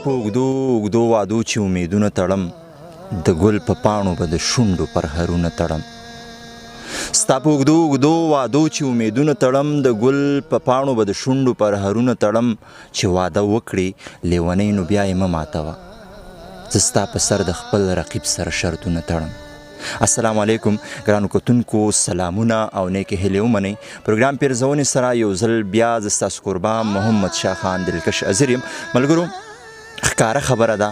په اوږدو اوږدو وعدو چې امیدونه تړم د ګل په پاڼو به د شونډو پرهرونه تړم ستا په اوږدو اوږدو وعدو چې امیدونه تړم د ګل په پاڼو به د شونډو پرهرونه تړم چې واده وکړې لیونۍ نو بیا یې مه ماتوه زه ستا په سر د خپل رقیب سره شرطونه تړم السلام علیکم ګرانو کتونکو سلامونه او نیکې هیلې ومنئ پروګرام پیرزونې سره یو ځل بیا زه ستاسو قربان محمد شاه خان دلکش اظهر یم ملګرو ښکاره خبره ده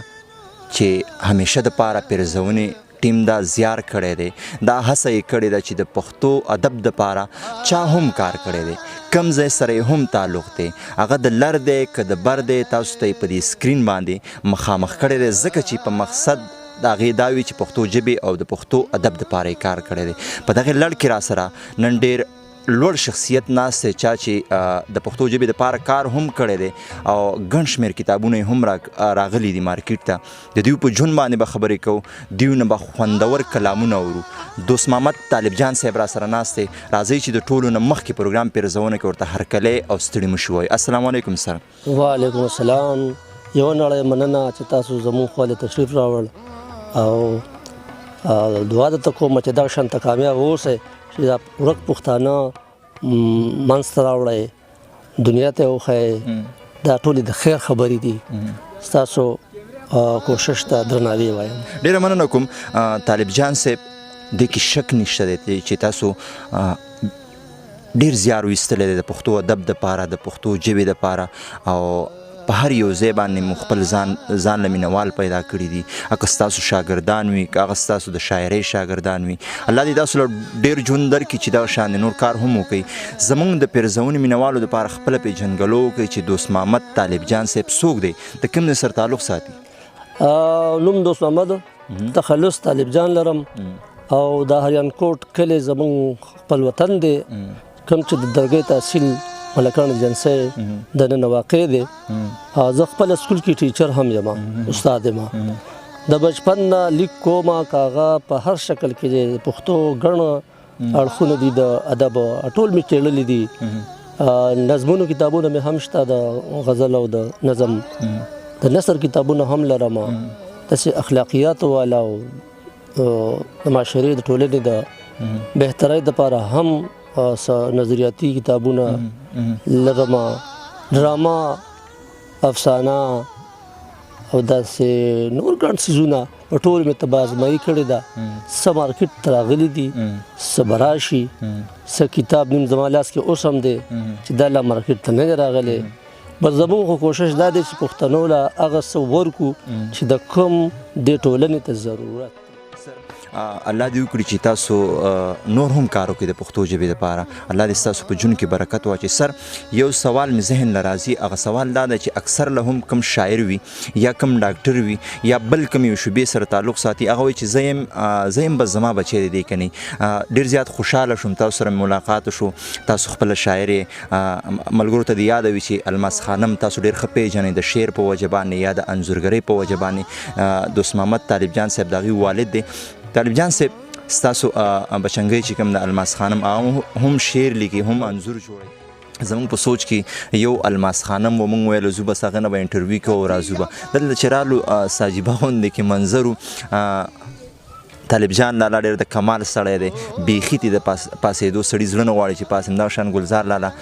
چې همیشه دپاره پیرزونې ټیم دا زیار کړی دی دا هڅه یې کړې ده چې د پښتو ادب دپاره چا هم کار کړی دی کم ځای سره یې هم تعلق دی هغه د لر دی که د بر دی تاسو ته یې په دې سکرین باندې مخامخ کړی دی ځکه چې په مقصد د هغې دا وي چې پښتو ژبې او د پښتو ادب دپاره یې کار کړی دی په دغې لړ کې را سره نن ډېر لوړ شخصیت ناست دی چا چې د پښتو ژبې دپاره کار هم کړی دی او ګڼ شمېر کتابونه یې هم راغلي دي مارکیټ ته د دوی په ژوند باندې به خبرې کوو دوی نه به خوندور کلامونه اورو دوست محمد طالب جان صاحب را سره ناست دی راځئ چې د ټولو نه مخکې پروګرام پیرزونه کې ورته هرکلی او ستړي مه شو وایو السلام علیکم سر وعلیکم السلام یوه نړۍ مننه چې تاسو زموږ خوا تشریف راوړ او دعا درته کوم چې دغه شانته کامیاب اوسئ چې دا ورک پښتانه منځته راوړئ دنیا ته وښایئ دا ټولې د خیر خبرې دي ستاسو کوشش ته درناوی وایم ډېره مننه کوم طالب جان صاحب دې کې شک نشته دی چې تاسو ډېر زیار ویستلی دی د پښتو ادب دپاره د پښتو ژبې دپاره او په هر یو ځای باندې مو خپل ځان له مینوال پیدا کړي دي که ستاسو شاګردان وي که هغه ستاسو د شاعرۍ شاګردان وي الله دې تاسو له ډېر ژوند درکړي چې دغه شان نور کار هم وکړي زموږ د پیرزونې مینوالو دپاره خپله پېژندګلو وکړئ چې دوست محمد طالب جان صاحب څوک دی د کوم ځای سره تعلق ساتي نوم دوست محمد تخلص طالب جان لرم او د هریانکوټ کلی زموږ خپل وطن دی کوم چې د درګۍ تحصیل ملکان جنسي د نن واقع دی زه خپل سکول کې ټیچر هم یم استاد یم د بچپن نه لیک کومه کاغه په هر شکل کې پښتو ګڼ اړخونه دي د ادب ټول مې څېړلي دي نظمونو کتابونه مې هم شته د غزل او د نظم د نثر کتابونه هم لرم داسې اخلاقیاتو والا او د معاشرې د ټولنې د بهترۍ دپاره هم نظریاتي کتابونه لرم ډراما افسانه او داسې نور ګڼ څیزونه په ټول مې ته به ازمایي کړې ده څه مارکیټ ته راغلي دي څه به راشي څه کتاب نیم زما لاس کې اوس هم دی چې دا لا مارکیټ ته نه دی راغلی بس زموږ خو کوشش دا دی چې پښتنو له هغه څه ورکړو چې د کوم دې ټولنې ته ضرورت الله دې وکړي چې تاسو نور هم کار وکړئ د پښتو ژبې دپاره الله دې ستاسو په ژوند کې برکت واچوي سر یو سوال مې ذهن له راځي هغه سوال دا ده چې اکثر له هم کم شاعر وي یا کم ډاکټر وي یا بل کمې شعبې سره تعلق ساتي هغه وایي چې زه یم بس زما بچی دی که نه ډېر زیات خوشحاله شوم تاسو سره ملاقات شو تاسو خپله شاعر ملګرو ته دې یاده وي چې الماس خانم تاسو ډېر ښه پېژنئ د شعر په وجه باندې یا د انځورګرۍ په وجه باندې دوست محمد طالب جان صاحب د هغوی والد دی طالب جان صاحب ستاسو بچنګۍ چې کوم د الماس خانم هم شعر لیکي هم انځور جوړوي زموږ په سوچ کې یو الماس خانم و موږ ویلو زو بس هغه نه به انټرویو کوو راځو به دلته چې رالو ساجیبه غوندې کې منظرو طالب جان لالا ډېر د کمال سړی دی بیخي تې د پاسېدو سړي زړه نه غواړي چې پاسم دا شان ګلزار لالا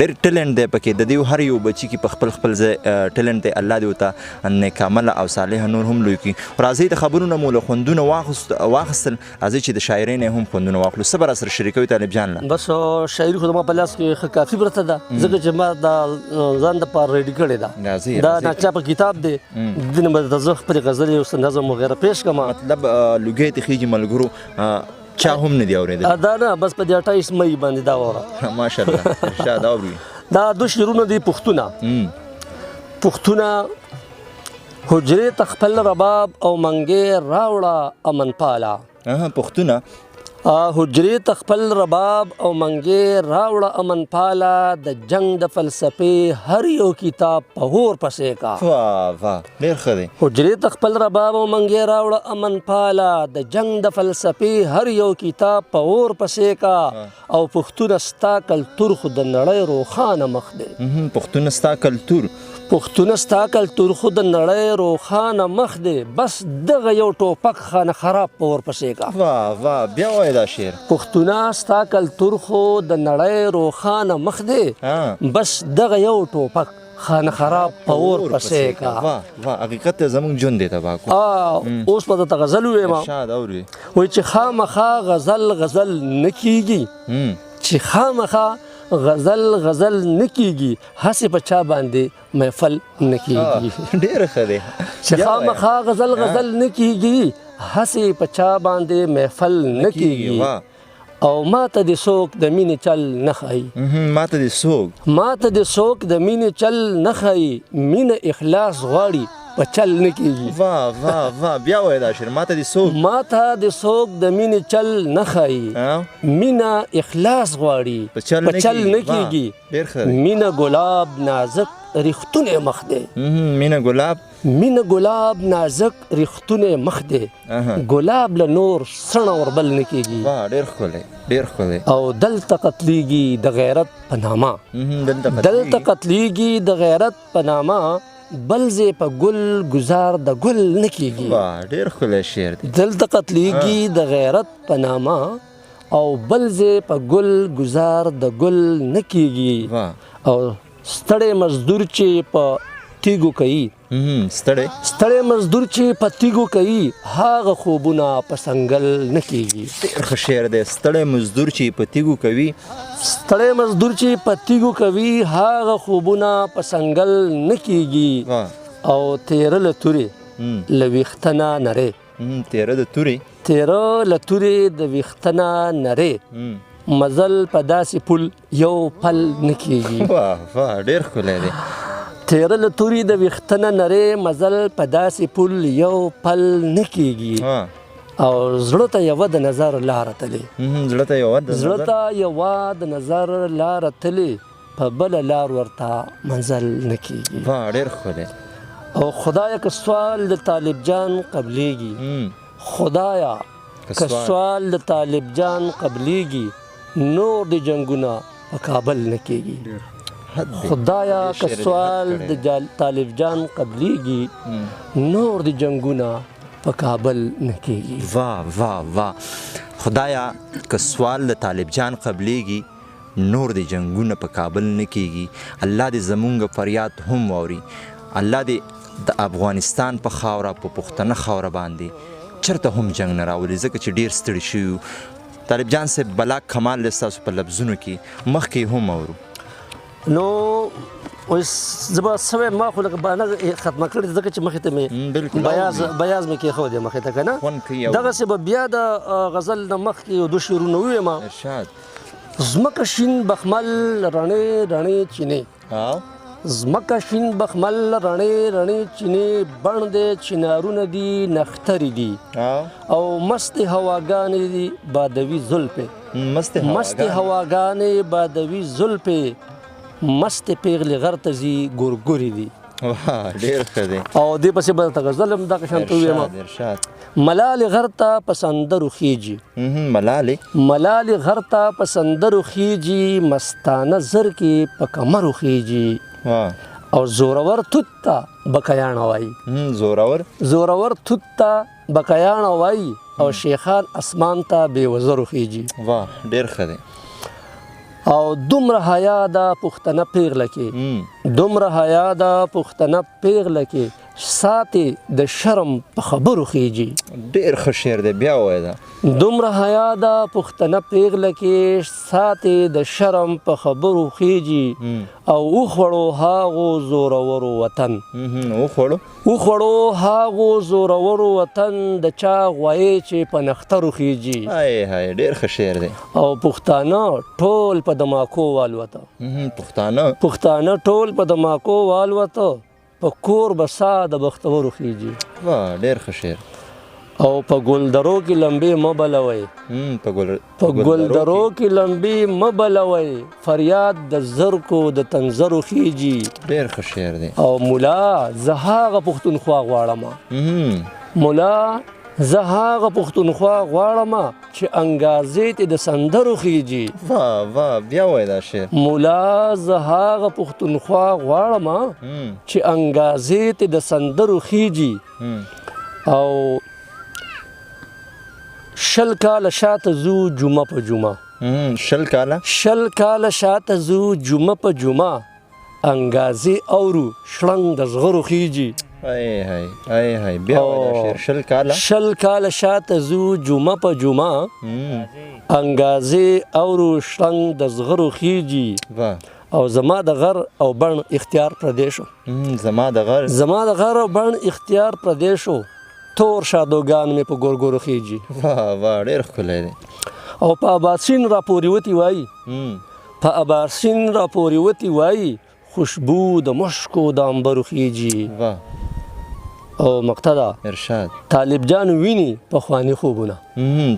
ډېر ټیلنټ دی پکې د دې هر یو بچي کې په خپل ځای ټیلنټ دی الله دې ورته نیکعمله او صالحه نور هم لوی کړي راځئ د خبرونه مو له خوندونه واخیستل راځئ چې د شاعرۍ نه هم خوندونه واخلو څه به راسره شریکوي طالب جان له بس شاعري خو زما په لاس کې ښه کافي پرته ده ځکه چې ما دا ځان دپاره ریډي کړې ده دا ناچاپه کتاب دی دې نه به د زه خپلې غزلې او نظم وغیره پیش کړم مطلب لوګی ته خیږي ملګرو چا هم نه دی اورېدلی دا نه بس په دې 28 مئی باندې دا واوره ماشاءالله شاید اوري دا دوه شعرونه دي پښتونه حجرې ته خپل رباب او منګې راوړه امن پاله پښتونه حجرې ته خپل رباب او منګې راوړه امن پاله د جنگ د فلسفې هر یو کتاب په هور پسې کا ډېر ښه دی حجرې ته خپل رباب او منګې راوړه امن پاله د جنگ د فلسفې هر یو کتاب په هور پسې کا او پښتونه ستا کلتور خو د نړۍ روښانه مخ دی پښتونه ستا کلتور پښتونه ستا کلتور خو د نړۍ روښانه مخ دی بس دغه یو ټوپک خانه خراب په ورپسې کا. واه واه بیا وایه دا شعر. پښتونه ستا کلتور خو د نړۍ روښانه مخ دی بس دغه یو ټوپک خانه خراب په ورپسې کا. واه واه حقیقت ته زموږ ژوند دی تباه کو. اوس به درته غزل ووایم. ارشاد اوري. وایي چې خامخا غزل نه کیږي چې خامخا غزل نه کیږي هسې په چا باندې محفل نه کیږي. ډېر ښه دی. چې خامخا غزل نه کیږي هسې په چا باندې محفل نه کیږي او ماته د څوک د مینې چل نه ښایي. ماته د څوک د مینې چل نه ښایي مینه اخلاص غواړي په چل نه کیږي. واه واه واه بیا وایه دا شعر. ماته د څوک د مینې چل نه ښایي مینه اخلاص غواړي په چل نه کیږي. ډېر ښه دی. مینه ګلاب نازک رښتونی مخ دی. مینه ګلاب نازک رښتونی مخ دی ګلاب له نور سڼه وربل نه کیږي. واه ډېر ښکلی ډېر ښکلی. او دلته قتلیږي د غیرت په نامه دلته قتلیږي د غیرت په نامه بل ځای په ګل ګزار د ګل نه کیږي. واه ډېر ښکلی شعر دی. دلته قتلیږي د غیرت په نامه او بل ځای په ګل ګزار د ګل نه کیږي. او ستړی مزدور چې په تیږو کوي ستړی مزدور چې په تیږو کوي هغه خوبونه په سنګل نه کیږي. ډېر ښه شعر دی. ستړی مزدور چې په تیږو کوي هغه خوبونه په سنګل نه کیږي. او تیره له تورې له ویښته نه نرې تیره له تورې د ویښته نه نرې مزل په داسې پل یو پل نه کیږي. واه واه ډېر ښکلی دی. تیره له تورې د ویښته نه نرې مزل په داسې پل یو پل نه کیږي. او زړه ته یوه د نظر لاره تلې زړه ته یوه د نظر لاره تلې په بله لار ورته منزل نه کیږي. واه ډېر ښکلی. او خدایه که سوال د طالب جان قبلیږي خدایه که سوال د طالب جان قبلیږي نور د جنګونه په کابل نه کیږي. خدایا که سوال د طالب جان قبلیږي نور د جنګونه په کابل نه کیږي. واه واه واه خدایا که سوال د طالب جان قبلیږي نور د جنګونه په کابل نه کیږي. الله دې زمونږ فریاد هم واوري. الله دې د افغانستان په خاوره په پښتنه خاوره باندې چرته هم جنګ نه راولي ځکه چې ډېر ستړي شوي. طالب جان صاحب بلا کمال دی ستاسو په لفظونو کې مخکې هم اورو. نو اوس زه به څه وایم ما خو لکه بهانه ختمه کړې ځکه چې مخې ته مې بیاز مې کېښودی دی مخې ته که نه دغسې به بیا د غزل نه مخکې یو دوه شعرونه ووایم. ځمکه شین بخمل رڼې رڼې چینې ځمکه شین بخمل رڼې رڼې چینې بڼ دی چنارونه دي نښترې دي او مستې هواګانې دي بادوي زلفې مستې هواګانې بادوي زلفې مستې پیغلې غر ته ځي ګورګورې دي. ډېر ښه دی. او دې پسې به درته غزل هم دغه شان ته ووایم. ملالې غر ته په سندرو خیږي ملالې غر ته په سندرو خیږي مستانه زر کې په کمرو خیږي او زورور توت ته بکیاڼه وایي زورور توت ته بکیاڼه وایي او شیخان اسمان ته بې وزرو خیږي. واه ډېر ښه دی. او دومره حیا د پښتنه پیغله کې دومره حیا د پښتنه پیغله کې ساتې د شرم په خبرو خیږي. ډېر ښه شعر دی بیا وایه دا. دومره حیا د پښتنه پیغله کې ساتې د شرم په خبرو خیږي او وخوړو هاغو زورورو وطن وخوړو هاغو زورورو وطن د چا غوایې چې په نښترو خیږي. ډېر ښه شعر دی. او پښتانه ټول په دماکو والوته پښتانه ټول په دماکو والوته په کور به سا د بختورو خیږي. واه ډېر ښه شعر. او په ګلدرو کې لمبې مه بلوئ په ګلدرو کې لمبې مه بلوئ فریاد د زرکو د تنظرو خیږي. ډېر ښه شعر دی. او ملا زه هغه پښتونخوا غواړم ملا زه هغه پښتونخوا غواړم چې انګازې ته د سندرو خیجي. واه بیا وای دا شعر. مولا زه هغه پښتونخوا غواړم چې انګازې ته د سندرو خیجي. او شل کاله شاته زو جمعه په جمعه. شل کاله شاته زو جمعه په جمعه انګازې اورو شړنګ د زغرو خیجي. ای بیا وای دا شعر. شل کاله شاته زو جمعه په جمعه انګازې اورو شړنګ د زغرو خیجي. او زما د غر او بڼ اختیار پردی شو. زما د غر او بڼ اختیار پردی شو. تور شادوګان مې په ګورګورو خیجي. واه ډېر ښکلی دی. او په اباسین راپورې وتې وایي په اباسین راپورې وتې وایي خوشبو د مشکو د عنبرو خیجي. او مقتدا ارشاد. طالب جان ویني پخواني خوبونه.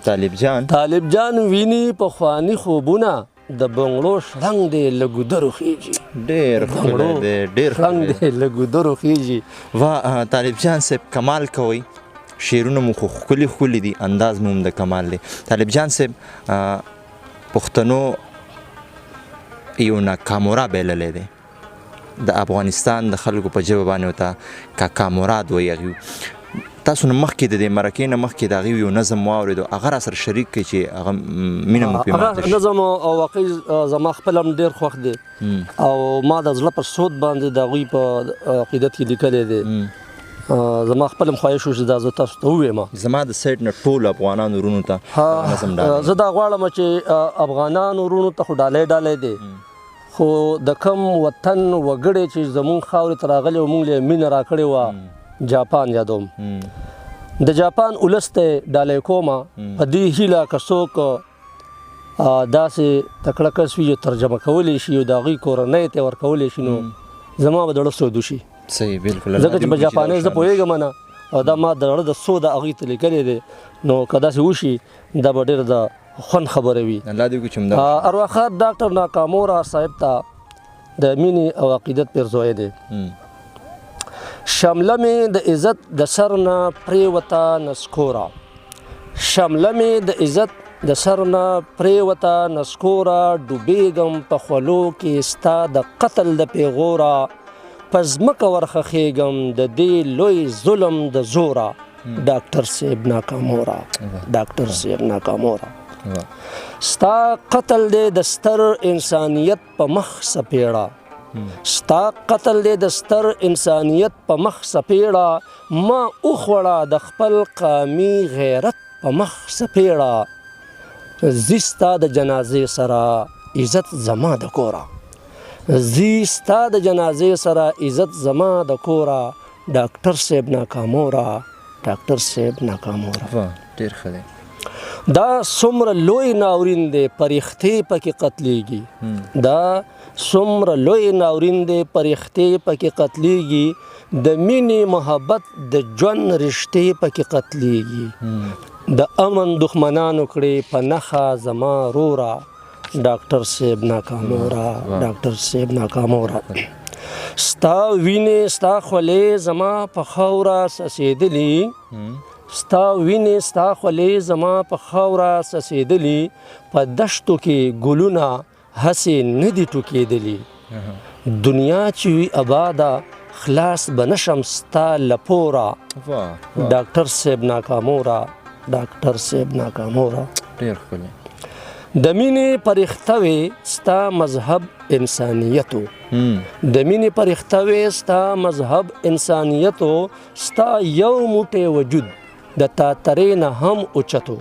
طالب جان ویني پخواني خوبونه د بنګړو شړنګ دی له ګودرو خیجي. ډېر ښکلی دی. شړنګ دی له ګودرو خیجي. واه طالب جان صاحب کمال کوئ. شعرونه مو خو ښکلي دي، انداز مو هم د کمال دی. طالب جان صاحب پښتنو یو ناکامورا بللی دی. د افغانستان د خلکو په ژبه باندې ورته کاکا مراد وایي. هغې تاسو نه مخکې د دې مرکې نه مخکې د هغې یو نظم واورېدو، هغه راسره شریک کړئ چې هغه مینه مو پرې ماته شي. نظم او واقعي زما خپل هم ډېر خوښ دی او ما د زړه په سود باندې د هغوی په عقیدت کې لیکلی دی. زما خپل هم خواهش و چې دا زه تاسو ته ووایم. زما د سایډ نه ټولو افغانانو وروڼو ته نظم ډالۍ. زه دا غواړم چې افغانانو وروڼو ته خو ډالۍ دی، خو د کم وطن وګړی چې زمونږ خاورې ته راغلی و مونږ له مینه راکړې وه جاپان یادوم. د جاپان ولس ته ډالۍ کوم په دې هیله که څوک داسې تکړه کس وي چې ترجمه کولی شي او د هغوی کورنۍ ته ورکولی شي نو زما به د زړه سود وشي. صحیح بالکل. ځکه چې په جاپانۍ زه پوهېږم نه او دا ما د زړه د سود هغوی ته لیکلی دی نو که داسې وشي دا به ډېر د خوند خبره وي. ارواښاد ډاکټر ناکامورا صاحب ته د مینې او عقیدت پیرزوی دی. شمله مې د عزت د سر نه پرېوته نسکوره. شمله مې د عزت د سر نه پرېوته نسکوره. ډوبېږم په خولو کې ستا د قتل د پیغوره. په ځمکه ورخښېږم د دې لوی ظلم د زوره. ډاکټر صاحب ناکامورا. ډاکټر صاحب ناکامورا. ستا قتل دی د ستر انسانیت په مخ سپېړه. ستا قتل دی د ستر انسانیت په مخ سپېړه. ما وخوړه د خپل قامي غیرت په مخ سپېړه. زی ستا د جنازې سره عزت زما د کوره. زی ستا د جنازې سره عزت زما د کوره. ډاکټر صاحب ناکامورا. ډاکټر صاحب ناکامورا. ډېر ښه دی. دا څومره لوی ناورین دی پرښتې پکې قتلیږي. دا څومره لوی ناورین دی پرښتې پکې قتلیږي. د مینې محبت د ژوند رشتې پکې قتلیږي. د امن دښمنانو کړې په نښه زما روره. ډاکټر صاحب ناکامورا. ډاکټر صاحب ناکامورا. ستا وینې ستا خولې زما په خاوره سسېدلي. ستا وینې ستا خولې زما په خاوره سسېدلي. په دشتو کې ګلونه هسې نه دي ټوکېدلي. دنیا چې وي آباده خلاص به نشم ستا له پوره. ډاکټر صاحب ناکامورا. ډاکټر صاحب ناکامورا. ډېر ښکلی. د مینې پرښته وې ستا مذهب انسانیتو. د مینې پرښته وې ستا مذهب انسانیتو. ستا یو موټی وجود د تاترې نه هم اوچتو.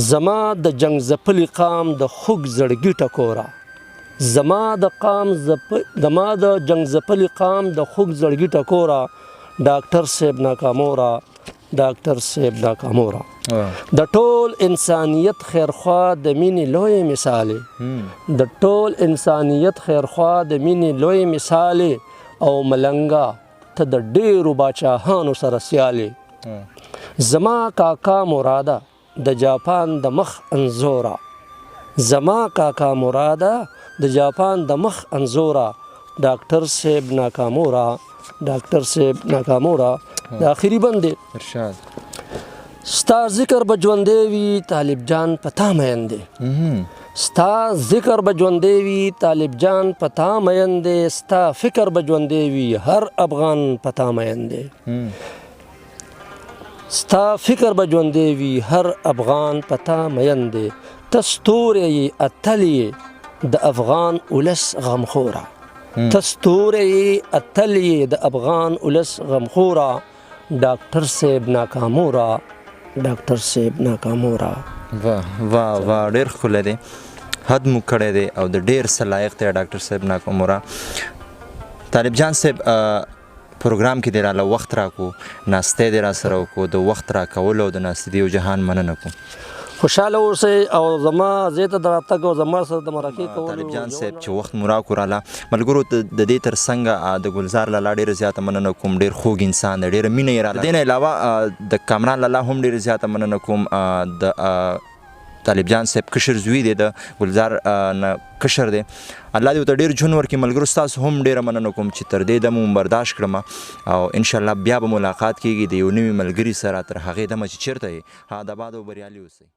زما د جنگ ځپلي قام د خوږ زړګي ټکوره. زما د جنگ ځپلي قام د خوږ زړګي ټکوره. ډاکټر صاحب ناکامورا. ډاکټر صاحب ناکامورا. د ټول انسانیت خیرخوا د مینې لوی مثالې. د ټول انسانیت خیرخوا د مینې لوی مثالې. او ملنګا ته د ډېرو باچاهانو سره سیالې. زما کاکا مراده د جاپان د مخ انزوره. زما کاکا مراده د جاپان د مخ انزوره. ډاکټر صاحب ناکامورا. ډاکټر صاحب ناکامورا د آخري بند دی ارشاد ستا ذکر به ژوندی وي طالب جان په تا مین دی ستا ذکر به ژوندی وي طالب جان په تا مین دی ستا فکر به ژوندی وي هر افغان په تا مین دی ستا فکر به ژوندی وي هر افغان په تا مین دی ته ستوری یې اتل یې د افغان ولس غمخوره ته ستوری یې اتل یې د افغان ولس غمخوره ډاکټر صاحب ناکامورا ډاکټر صاحب ناکامورا واه واه واه ډېر ښکلی دی حد مو کړی دی او د ډېر څه لایق دی ډاکټر صاحب ناکامورا طالب جان صاحب پروګرام کې دې راله وخت راکو ناستې دې را سره وکړو د وخت راکولو او د ناستې دی یو جهان مننه کوو خوشحاله اوسئ او زما زه ته د راتګ او زما سره د مرکې کولو طالب جان صاحب چې وخت مو راکړو راله ملګرو د دې تر څنګه د ګلزار لالا ډېره زیاته مننه کوم ډېر خوږ انسان دی ډېره مینه یې راله د دې نه علاوه د کامران لالا هم ډېره زیاته مننه کوم د طالب جان صاحب کشر زوی دی د ګلزار نه کشر دی الله دې ورته ډېر ژوند ورکړي ملګرو ستاسو هم ډېره مننه کوم چې تر دې دمه مو برداشت کړم او انشاءالله بیا به ملاقات کېږي د یو نوي ملګري سره تر هغې دمه چې چېرته یې ها د آباد او بریالي اوسئ